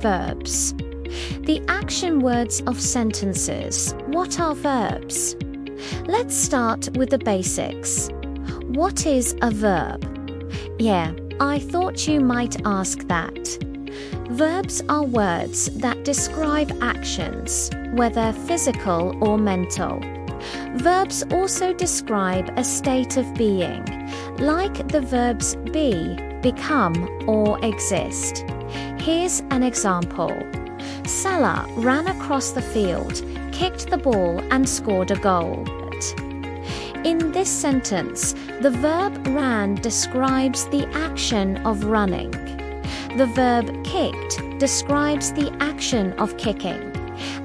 Verbs. The action words of sentences. What are verbs? Let's start with the basics. What is a verb? Yeah, I thought you might ask that. Verbs are words that describe actions, whether physical or mental. Verbs also describe a state of being, like the verbs be, become, or exist. Here's an example. Salah ran across the field, kicked the ball, and scored a goal. In this sentence, the verb ran describes the action of running. The verb kicked describes the action of kicking.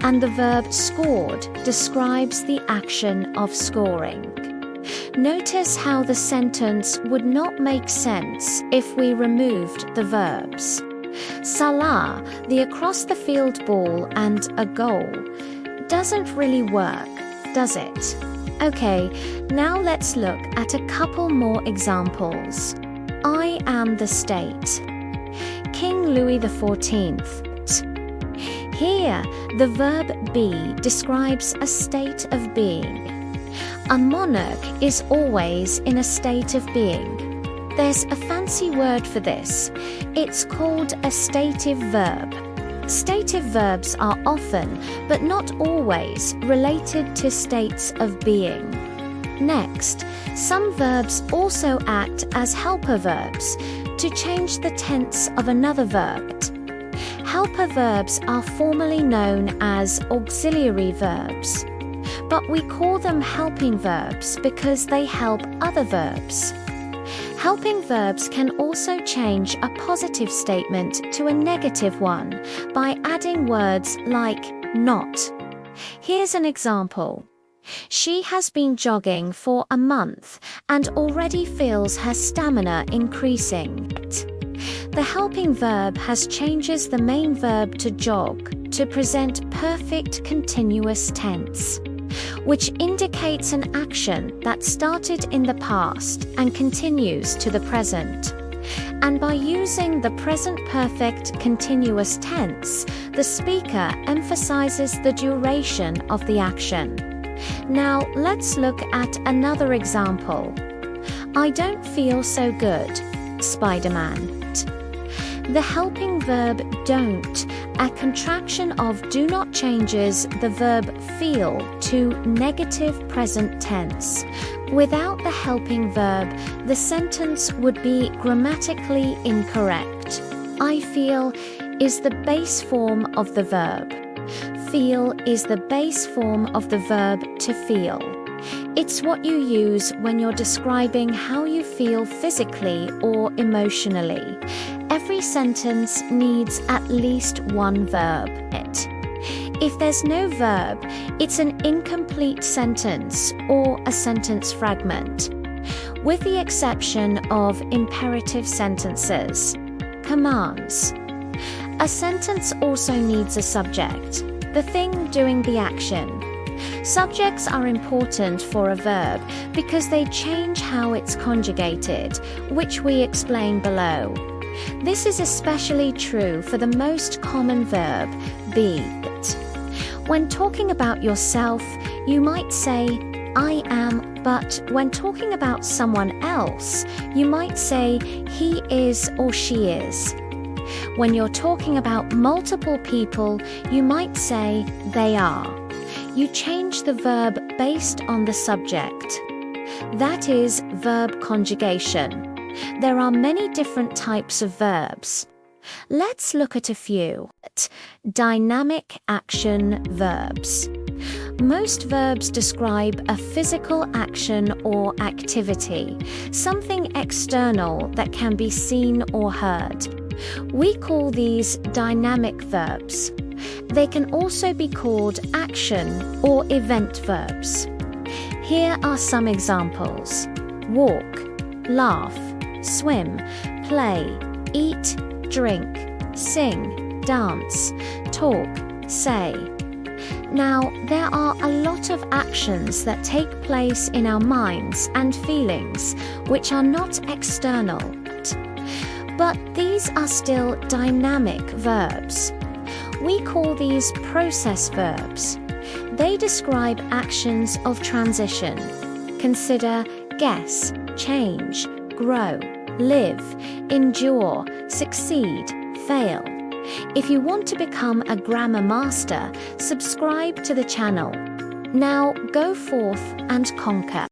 And the verb scored describes the action of scoring. Notice how the sentence would not make sense if we removed the verbs. Salah, the across-the-field ball, and a goal doesn't really work, does it? Okay, now let's look at a couple more examples. I am the state. King Louis XIV. Here, the verb be describes a state of being. A monarch is always in a state of being. There's a fancy word for this. It's called a stative verb. Stative verbs are often, but not always, related to states of being. Next, some verbs also act as helper verbs to change the tense of another verb. Helper verbs are formally known as auxiliary verbs, but we call them helping verbs because they help other verbs. Helping verbs can also change a positive statement to a negative one by adding words like not. Here's an example. She has been jogging for a month and already feels her stamina increasing. The helping verb changes the main verb to jog to present perfect continuous tense, which indicates an action that started in the past and continues to the present. And by using the present perfect continuous tense, the speaker emphasizes the duration of the action. Now let's look at another example. I don't feel so good, Spider-Man. The helping verb don't, a contraction of do not, changes the verb feel to negative present tense. Without the helping verb, the sentence would be grammatically incorrect. I feel is the base form of the verb. Feel is the base form of the verb to feel. It's what you use when you're describing how you feel physically or emotionally. Every sentence needs at least one verb. If there's no verb, it's an incomplete sentence or a sentence fragment, with the exception of imperative sentences, commands. A sentence also needs a subject, the thing doing the action. Subjects are important for a verb because they change how it's conjugated, which we explain below. This is especially true for the most common verb, be. When talking about yourself, you might say, I am, but when talking about someone else, you might say, he is or she is. When you're talking about multiple people, you might say, they are. You change the verb based on the subject. That is verb conjugation. There are many different types of verbs. Let's look at a few. Dynamic action verbs. Most verbs describe a physical action or activity, something external that can be seen or heard. We call these dynamic verbs. They can also be called action or event verbs. Here are some examples. Walk, laugh, swim, play, eat, drink, sing, dance, talk, say. Now, there are a lot of actions that take place in our minds and feelings which are not external. But these are still dynamic verbs. We call these process verbs. They describe actions of transition. Consider guess, change, grow, live, endure, succeed, fail. If you want to become a grammar master, subscribe to the channel. Now go forth and conquer.